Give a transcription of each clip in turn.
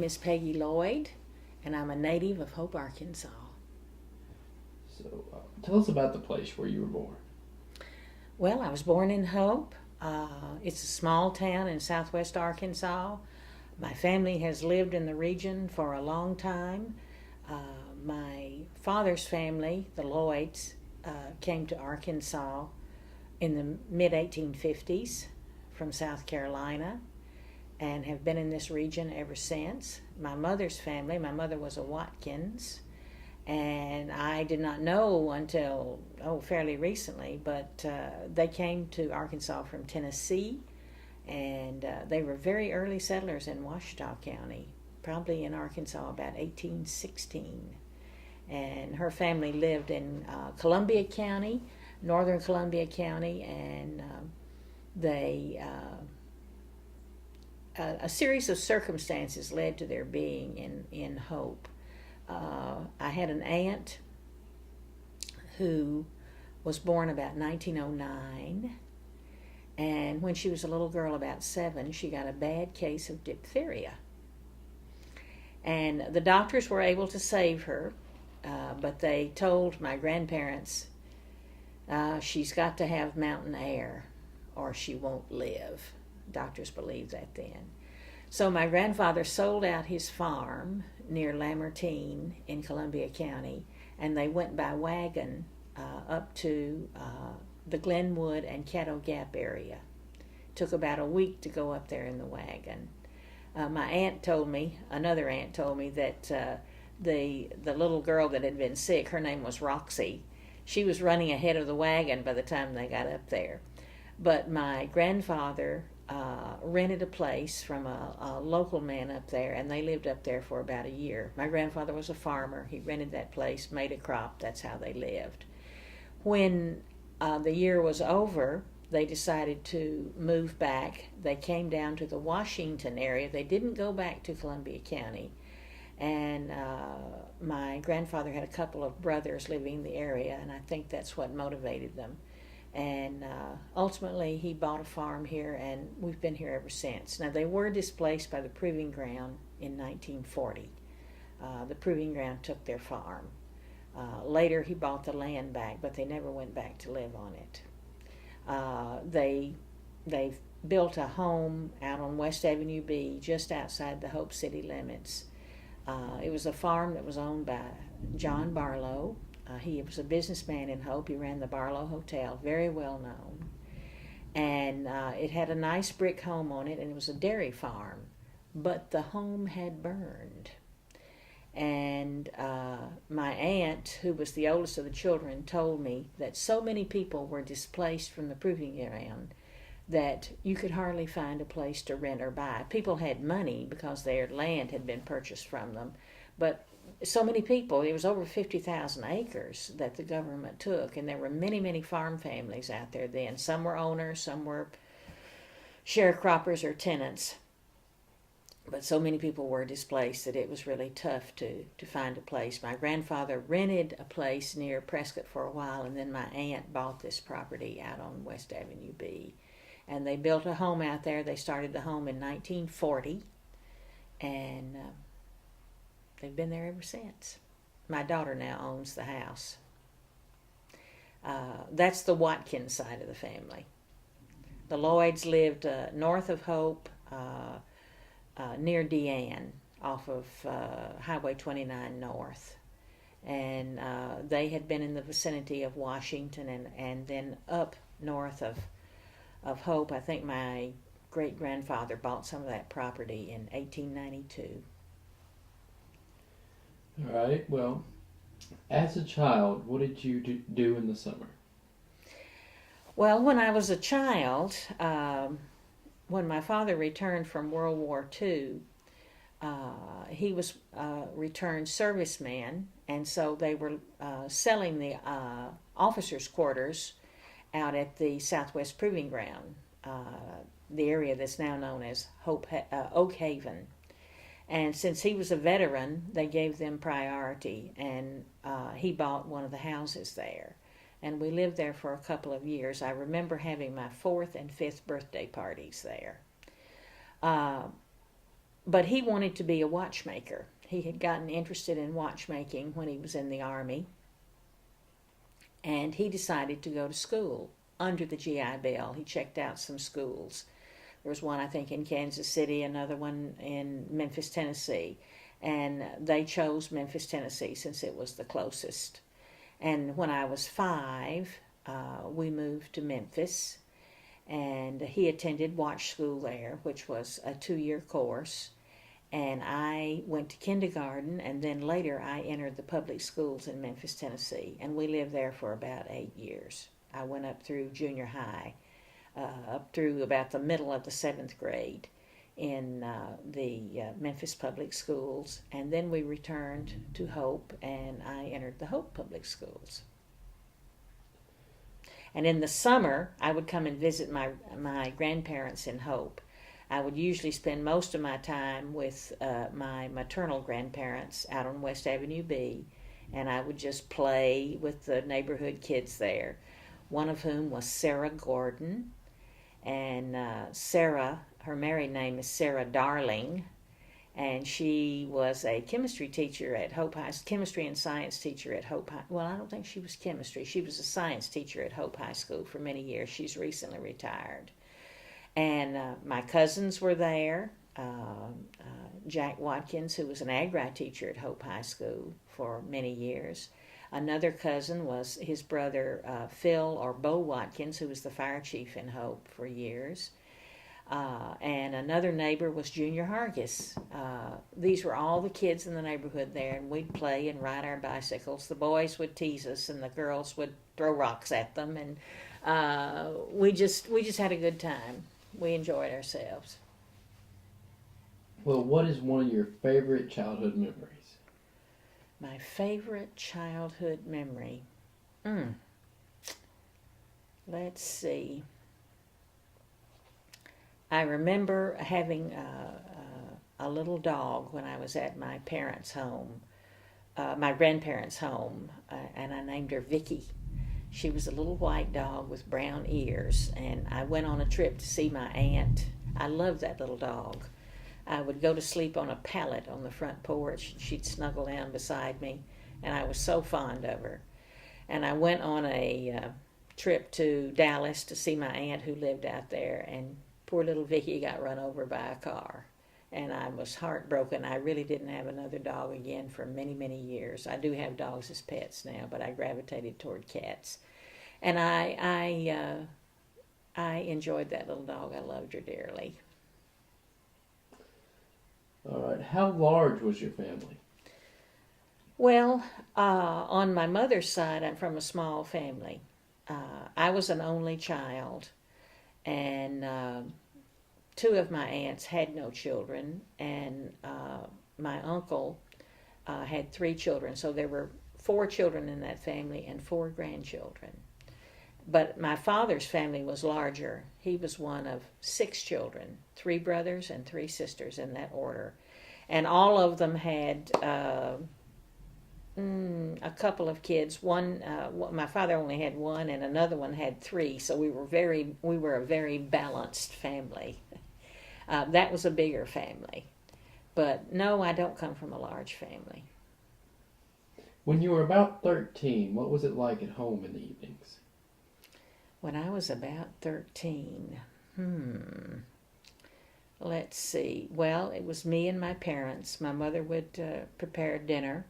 is Peggy Lloyd, and I'm a native of Hope, Arkansas. So, tell us about the place where you were born. Well, I was born in Hope. It's a small town in southwest Arkansas. My family has lived in the region for a long time. My father's family, the Lloyds, came to Arkansas in the mid 1850s from South Carolina and have been in this region ever since. My mother's family, my mother was a Watkins, and I did not know until fairly recently, but they came to Arkansas from Tennessee, and they were very early settlers in Ouachita County, probably in Arkansas about 1816. And her family lived in Columbia County, northern Columbia County, and they a series of circumstances led to their being in Hope. I had an aunt who was born about 1909, and when she was a little girl about 7, she got a bad case of diphtheria. And the doctors were able to save her, but they told my grandparents, she's got to have mountain air or she won't live. Doctors believed that then. So my grandfather sold out his farm near Lamartine in Columbia County, and they went by wagon up to the Glenwood and Caddo Gap area. Took about a week to go up there in the wagon. My aunt told me, another aunt told me that the little girl that had been sick, her name was Roxy, she was running ahead of the wagon by the time they got up there. But my grandfather rented a place from a local man up there, and they lived up there for about a year. My grandfather was a farmer. He rented that place, made a crop. That's how they lived. When the year was over, they decided to move back. They came down to the Washington area. They didn't go back to Columbia County. And my grandfather had a couple of brothers living in the area, and I think that's what motivated them. And ultimately he bought a farm here, and we've been here ever since. Now, they were displaced by the Proving Ground in 1940. The Proving Ground took their farm. Later he bought the land back, but they never went back to live on it. They built a home out on West Avenue B, just outside the Hope City limits. It was a farm that was owned by John Barlow. He was a businessman in Hope. He ran the Barlow Hotel, very well known. And it had a nice brick home on it, and it was a dairy farm. But the home had burned. And my aunt, who was the oldest of the children, told me that so many people were displaced from the Proving Ground that you could hardly find a place to rent or buy. People had money because their land had been purchased from them, but so many people, it was over 50,000 acres that the government took, and there were many, many farm families out there then. Some were owners, some were sharecroppers or tenants, but so many people were displaced that it was really tough to find a place. My grandfather rented a place near Prescott for a while, and then my aunt bought this property out on West Avenue B. And they built a home out there. They started the home in 1940, and they've been there ever since. My daughter now owns the house. That's the Watkins side of the family. The Lloyds lived north of Hope, near Deanne, off of Highway 29 North. And they had been in the vicinity of Washington, and then up north of Hope. I think my great-grandfather bought some of that property in 1892. All right. Well, as a child, what did you do in the summer? Well, when I was a child, when my father returned from World War II, he was a returned serviceman, and so they were selling the officers' quarters out at the Southwest Proving Ground, the area that's now known as Oak Haven. And since he was a veteran, they gave them priority, and he bought one of the houses there. And we lived there for a couple of years. I remember having my 4th and 5th birthday parties there. but he wanted to be a watchmaker. He had gotten interested in watchmaking when he was in the Army, and he decided to go to school under the GI Bill. He checked out some schools. There was one, I think, in Kansas City, another one in Memphis, Tennessee, and they chose Memphis, Tennessee since it was the closest. And when I was 5, we moved to Memphis, and he attended watch school there, which was a 2-year course. And I went to kindergarten, and then later I entered the public schools in Memphis, Tennessee, and we lived there for about 8 years. I went up through junior high, up through about the middle of the 7th grade in the Memphis public schools, and then we returned to Hope, and I entered the Hope public schools. And in the summer, I would come and visit my grandparents in Hope. I would usually spend most of my time with my maternal grandparents out on West Avenue B, and I would just play with the neighborhood kids there, one of whom was Sarah Gordon. And Sarah, her married name is Sarah Darling, and she was a chemistry teacher at Hope High, chemistry and science teacher at Hope High. Well, I don't think she was chemistry. She was a science teacher at Hope High School for many years. She's recently retired. And my cousins were there. Jack Watkins, who was an agri teacher at Hope High School for many years. Another cousin was his brother Phil, or Bo Watkins, who was the fire chief in Hope for years. And another neighbor was Junior Hargis. These were all the kids in the neighborhood there, and we'd play and ride our bicycles. The boys would tease us, and the girls would throw rocks at them, and we just had a good time. We enjoyed ourselves. Well, what is one of your favorite childhood memories? My favorite childhood memory. Let's see. I remember having a little dog when I was at my parents' home, my grandparents' home, and I named her Vicky. She was a little white dog with brown ears, and I went on a trip to see my aunt. I loved that little dog. I would go to sleep on a pallet on the front porch. She'd snuggle down beside me, and I was so fond of her. And I went on a trip to Dallas to see my aunt who lived out there, and poor little Vicky got run over by a car. And I was heartbroken. I really didn't have another dog again for many, many years. I do have dogs as pets now, but I gravitated toward cats. And I enjoyed that little dog. I loved her dearly. All right. How large was your family? Well, on my mother's side, I'm from a small family. I was an only child, and 2 of my aunts had no children, and my uncle had 3 children. So there were 4 children in that family and 4 grandchildren. But my father's family was larger. He was one of 6 children, 3 brothers and 3 sisters in that order. And all of them had a couple of kids. One, my father only had 1, and another one had 3. So we were a very balanced family. That was a bigger family. But no, I don't come from a large family. When you were about 13, what was it like at home in the evenings? When I was about 13, let's see. Well, it was me and my parents. My mother would prepare dinner.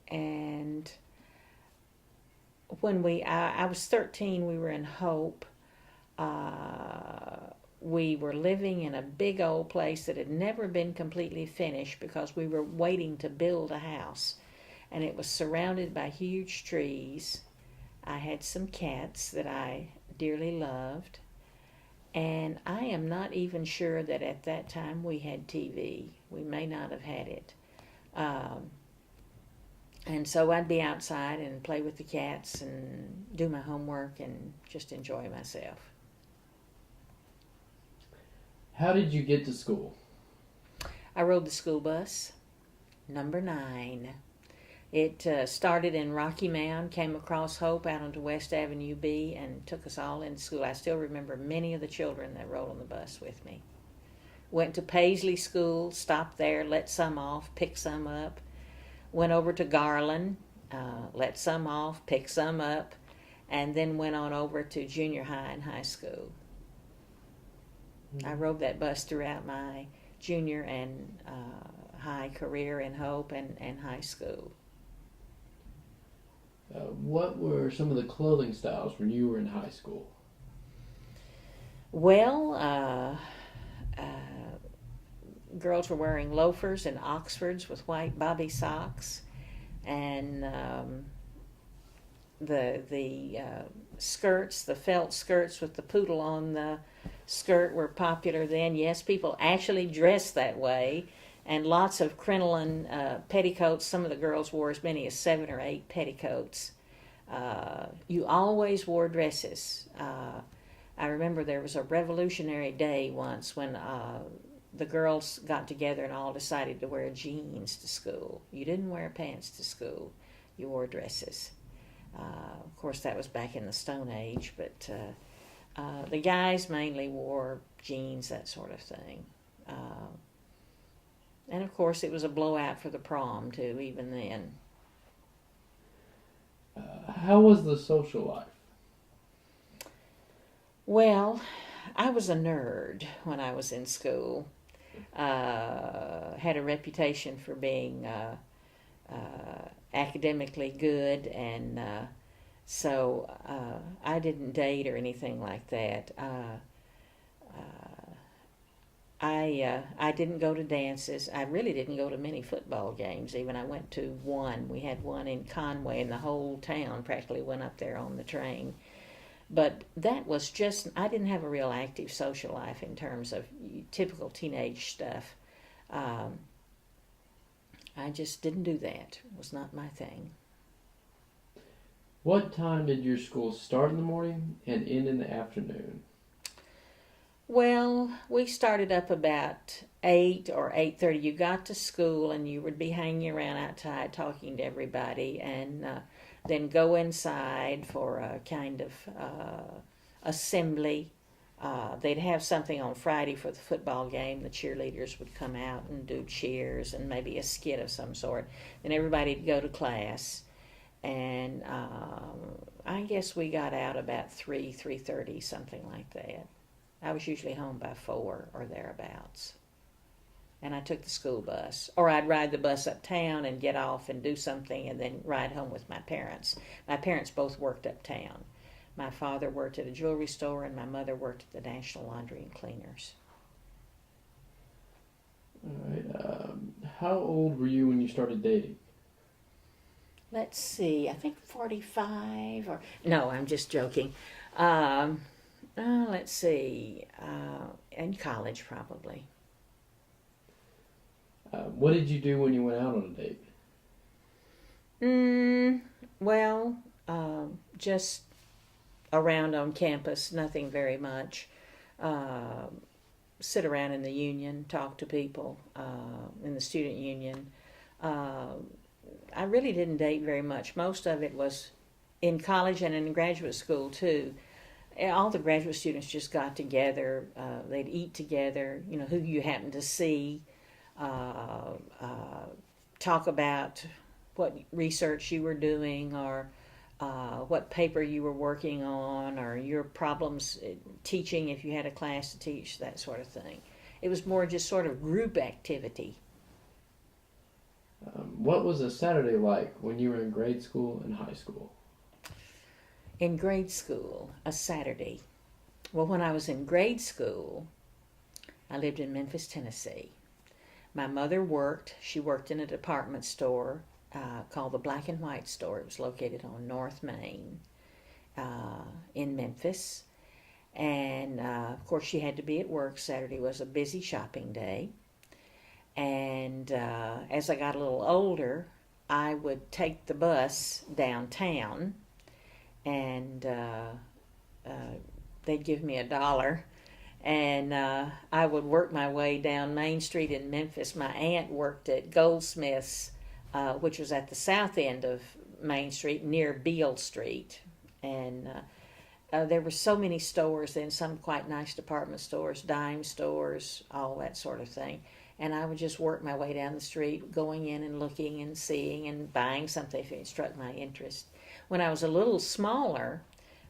And when I was 13, we were in Hope. We were living in a big old place that had never been completely finished because we were waiting to build a house. And it was surrounded by huge trees. I had some cats that I dearly loved. And I am not even sure that at that time we had TV. We may not have had it. And so I'd be outside and play with the cats and do my homework and just enjoy myself. How did you get to school? I rode the school bus, number 9. It started in Rocky Mound, came across Hope out onto West Avenue B, and took us all into school. I still remember many of the children that rode on the bus with me. Went to Paisley School, stopped there, let some off, picked some up. Went over to Garland, let some off, picked some up, and then went on over to junior high and high school. I rode that bus throughout my junior and high career in Hope and high school. What were some of the clothing styles when you were in high school? Well, girls were wearing loafers and Oxfords with white bobby socks, and the skirts, the felt skirts with the poodle on the skirt were popular then. Yes, people actually dressed that way, and lots of crinoline petticoats. Some of the girls wore as many as 7 or 8 petticoats. You always wore dresses. I remember there was a Revolutionary Day once when the girls got together and all decided to wear jeans to school. You didn't wear pants to school. You wore dresses. Of course, that was back in the Stone Age, but the guys mainly wore jeans, that sort of thing. And of course, it was a blowout for the prom, too, even then. How was the social life? Well, I was a nerd when I was in school. Had a reputation for being academically good, and so I didn't date or anything like that. I didn't go to dances. I really didn't go to many football games. Even I went to one. We had one in Conway, and the whole town practically went up there on the train. But that was just, I didn't have a real active social life in terms of typical teenage stuff. I just didn't do that. It was not my thing. What time did your school start in the morning and end in the afternoon? Well, we started up about 8 or 8:30. You got to school and you would be hanging around outside talking to everybody, and then go inside for a kind of assembly. They'd have something on Friday for the football game. The cheerleaders would come out and do cheers and maybe a skit of some sort. Then everybody'd go to class. And I guess we got out about 3:30, something like that. I was usually home by 4 or thereabouts. And I took the school bus. Or I'd ride the bus uptown and get off and do something and then ride home with my parents. My parents both worked uptown. My father worked at a jewelry store and my mother worked at the National Laundry and Cleaners. All right. How old were you when you started dating? Let's see, I think 45 or... No, I'm just joking. Let's see, in college probably. What did you do when you went out on a date? Well, just around on campus, nothing very much. Sit around in the union, talk to people in the student union. I really didn't date very much. Most of it was in college and in graduate school too. All the graduate students just got together. They'd eat together, who you happened to see, talk about what research you were doing or what paper you were working on or your problems teaching if you had a class to teach, that sort of thing. It was more just sort of group activity. What was a Saturday like when you were in grade school and high school? In grade school, a Saturday. Well, when I was in grade school, I lived in Memphis, Tennessee. My mother worked. She worked in a department store called the Black and White Store. It was located on North Main in Memphis. And, of course, she had to be at work. Saturday was a busy shopping day. And as I got a little older, I would take the bus downtown, and they'd give me $1, and I would work my way down Main Street in Memphis. My aunt worked at Goldsmith's, which was at the south end of Main Street near Beale Street, and there were so many stores then, some quite nice department stores, dime stores, all that sort of thing. And I would just work my way down the street, going in and looking and seeing and buying something if it struck my interest. When I was a little smaller,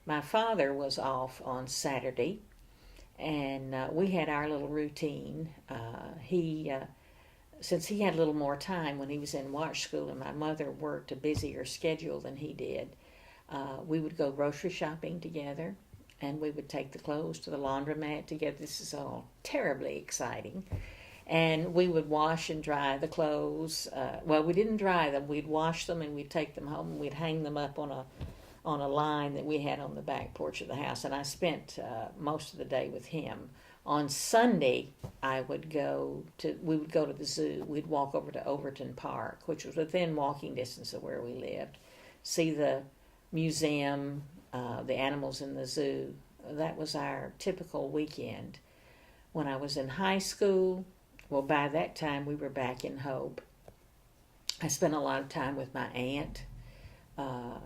my father was off on Saturday, and we had our little routine. Since he had a little more time when he was in watch school and my mother worked a busier schedule than he did, we would go grocery shopping together, and we would take the clothes to the laundromat together. This is all terribly exciting. And we would wash and dry the clothes. Well, we didn't dry them. We'd wash them and we'd take them home and we'd hang them up on a line that we had on the back porch of the house. And I spent most of the day with him. On Sunday, we would go to the zoo. We'd walk over to Overton Park, which was within walking distance of where we lived, see the museum, the animals in the zoo. That was our typical weekend. When I was in high school, well, by that time we were back in Hope. I spent a lot of time with my aunt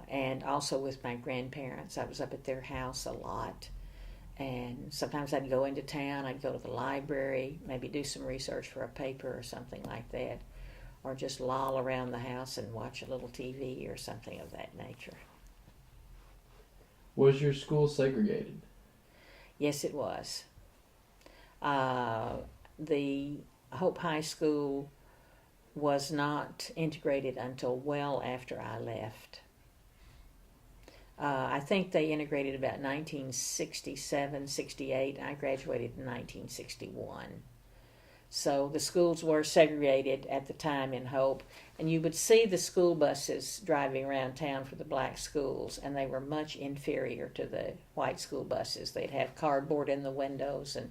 and also with my grandparents. I was up at their house a lot. And sometimes I'd go into town, I'd go to the library, maybe do some research for a paper or something like that, or just loll around the house and watch a little TV or something of that nature. Was your school segregated? Yes, it was. The Hope High School was not integrated until well after I left. I think they integrated about 1967, 68. I graduated in 1961. So the schools were segregated at the time in Hope, and you would see the school buses driving around town for the black schools, and they were much inferior to the white school buses. They'd have cardboard in the windows and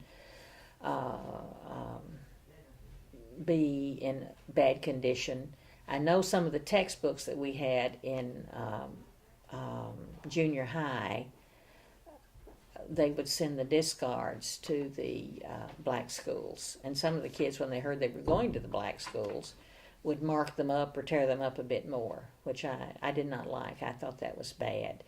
be in bad condition. I know some of the textbooks that we had in junior high, they would send the discards to the black schools. And some of the kids, when they heard they were going to the black schools, would mark them up or tear them up a bit more, which I did not like. I thought that was bad.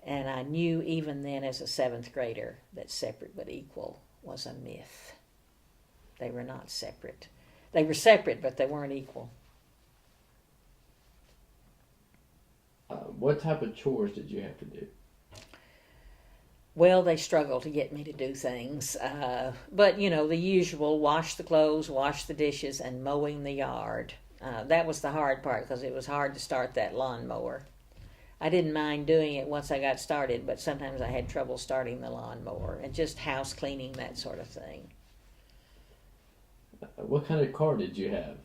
And I knew even then as a seventh grader that separate but equal was a myth. They were not separate. They were separate, but they weren't equal. What type of chores did you have to do? Well, they struggled to get me to do things. But, the usual, wash the clothes, wash the dishes, and mowing the yard. That was the hard part because it was hard to start that lawnmower. I didn't mind doing it once I got started, but sometimes I had trouble starting the lawnmower and just house cleaning, that sort of thing. What kind of car did you have?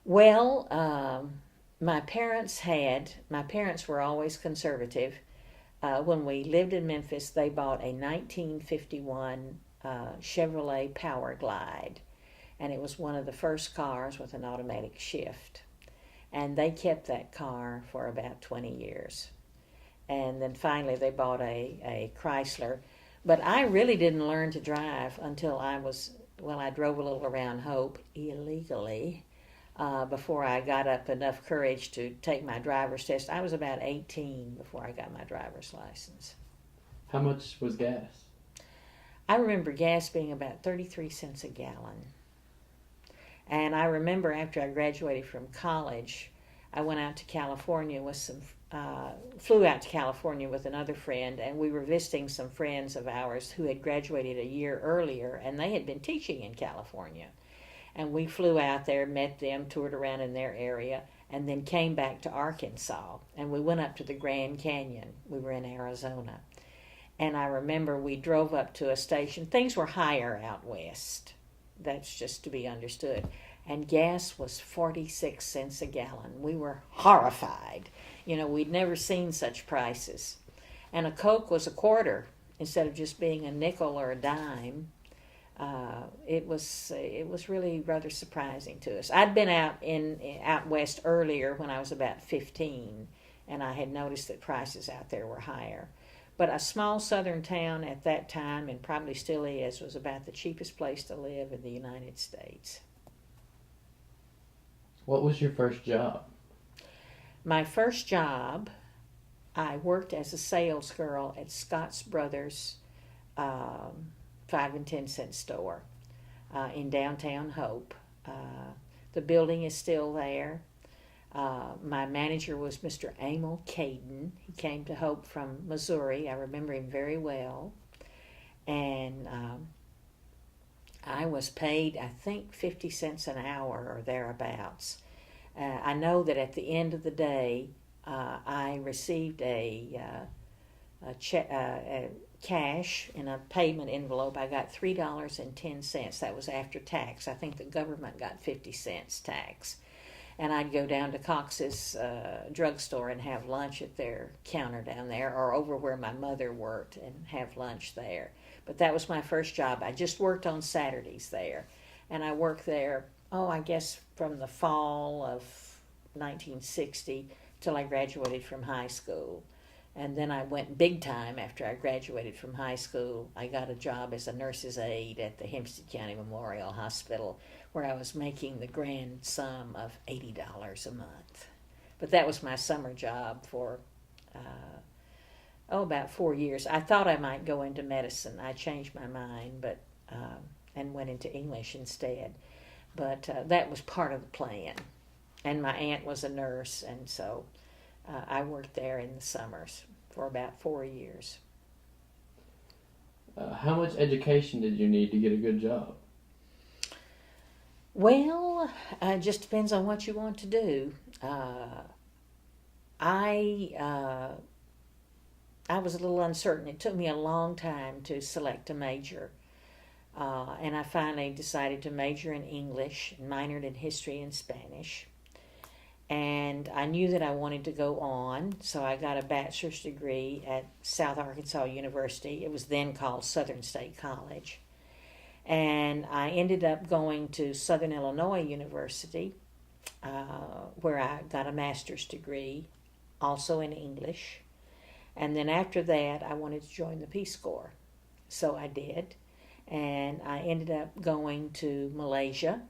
Well, my parents were always conservative. When we lived in Memphis, they bought a 1951 Chevrolet Power Glide, and it was one of the first cars with an automatic shift. And they kept that car for about 20 years. And then finally they bought a Chrysler. But I really didn't learn to drive until I drove a little around Hope illegally. Before I got up enough courage to take my driver's test. I was about 18 before I got my driver's license. How much was gas? I remember gas being about 33 cents a gallon. And I remember after I graduated from college, I went out to California flew out to California with another friend, and we were visiting some friends of ours who had graduated a year earlier, and they had been teaching in California. And we flew out there, met them, toured around in their area, and then came back to Arkansas. And we went up to the Grand Canyon. We were in Arizona. And I remember we drove up to a station. Things were higher out west. That's just to be understood. And gas was 46 cents a gallon. We were horrified. We'd never seen such prices. And a Coke was a quarter instead of just being a nickel or a dime. It was really rather surprising to us. I'd been out west earlier when I was about 15, and I had noticed that prices out there were higher. But a small southern town at that time, and probably still is, was about the cheapest place to live in the United States. What was your first job? My first job, I worked as a sales girl at Scott's Brothers 5 and 10 cent store in downtown Hope. The building is still there. My manager was Mr. Emil Caden. He came to Hope from Missouri. I remember him very well. And I was paid, I think, 50 cents an hour or thereabouts. I know that at the end of the day, I received a cash in a payment envelope. I got $3.10. That was after tax. I think the government got 50 cents tax. And I'd go down to Cox's drugstore and have lunch at their counter down there, or over where my mother worked and have lunch there. But that was my first job. I just worked on Saturdays there. And I worked there, I guess from the fall of 1960 till I graduated from high school. And then I went big time after I graduated from high school. I got a job as a nurse's aide at the Hempstead County Memorial Hospital, where I was making the grand sum of $80 a month. But that was my summer job for, about 4 years. I thought I might go into medicine. I changed my mind, but and went into English instead. But that was part of the plan. And my aunt was a nurse, and so I worked there in the summers for about 4 years. How much education did you need to get a good job? Well, it just depends on what you want to do. I was a little uncertain. It took me a long time to select a major. And I finally decided to major in English and minored in history and Spanish. And I knew that I wanted to go on, so I got a bachelor's degree at South Arkansas University. It was then called Southern State College. And I ended up going to Southern Illinois University, where I got a master's degree, also in English. And then after that, I wanted to join the Peace Corps. So I did. And I ended up going to Malaysia.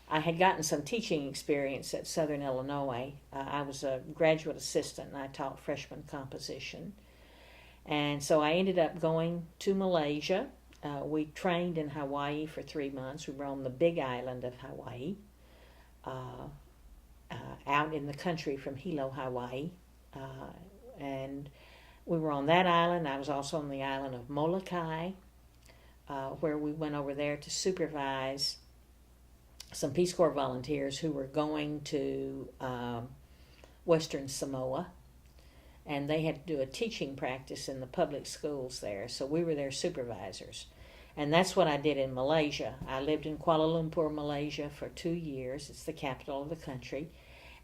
I had gotten some teaching experience at Southern Illinois. I was a graduate assistant, and I taught freshman composition. And so I ended up going to Malaysia. We trained in Hawaii for 3 months. We were on the big island of Hawaii, out in the country from Hilo, Hawaii. And we were on that island. I was also on the island of Molokai, where we went over there to supervise some Peace Corps volunteers who were going to Western Samoa, and they had to do a teaching practice in the public schools there, so we were their supervisors. And that's what I did in Malaysia. I lived in Kuala Lumpur, Malaysia for 2 years. It's the capital of the country.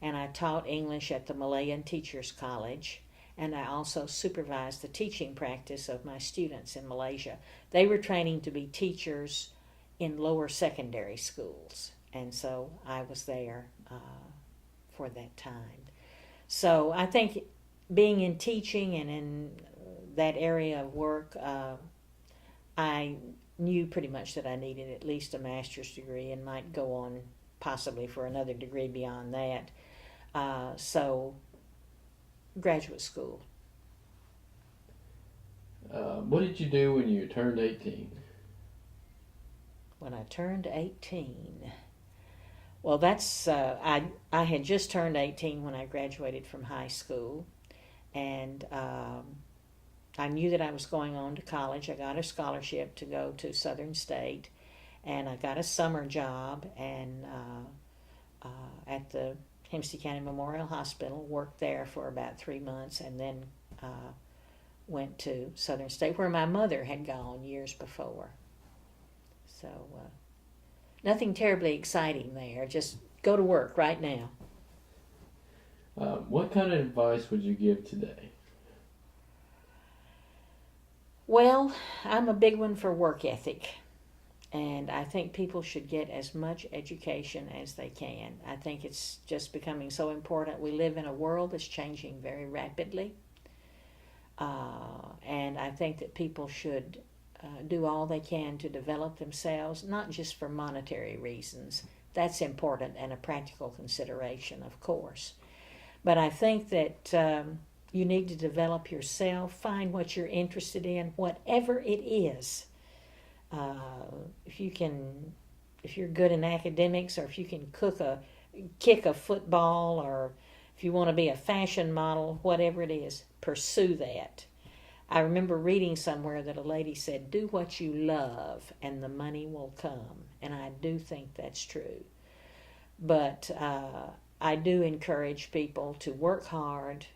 And I taught English at the Malayan Teachers College, and I also supervised the teaching practice of my students in Malaysia. They were training to be teachers in lower secondary schools. And so I was there for that time. So I think being in teaching and in that area of work, I knew pretty much that I needed at least a master's degree and might go on possibly for another degree beyond that. So graduate school. What did you do when you turned 18? When I turned 18... Well, that's I had just turned 18 when I graduated from high school, and I knew that I was going on to college. I got a scholarship to go to Southern State, and I got a summer job and at the Hempstead County Memorial Hospital, worked there for about 3 months, and then went to Southern State, where my mother had gone years before. So... nothing terribly exciting there. Just go to work right now. What kind of advice would you give today? Well, I'm a big one for work ethic. And I think people should get as much education as they can. I think it's just becoming so important. We live in a world that's changing very rapidly. And I think that people should do all they can to develop themselves, not just for monetary reasons. That's important and a practical consideration, of course. But I think that You need to develop yourself, find what you're interested in, whatever it is. If you can, if you're good in academics, or if you can kick a football, or if you want to be a fashion model, whatever it is, pursue that. I remember reading somewhere that a lady said, do what you love and the money will come. And I do think that's true. But I do encourage people to work hard.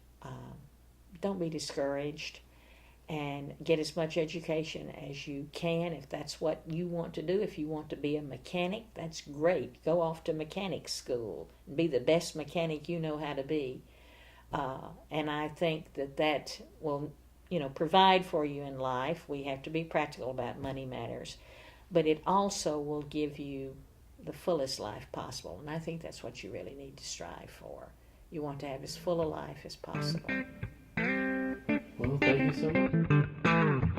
Don't be discouraged, and get as much education as you can if that's what you want to do. If you want to be a mechanic, that's great. Go off to mechanic school and be the best mechanic you know how to be. And I think that will, provide for you in life. We have to be practical about money matters, but it also will give you the fullest life possible. And I think that's what you really need to strive for. You want to have as full a life as possible. Well, thank you so much.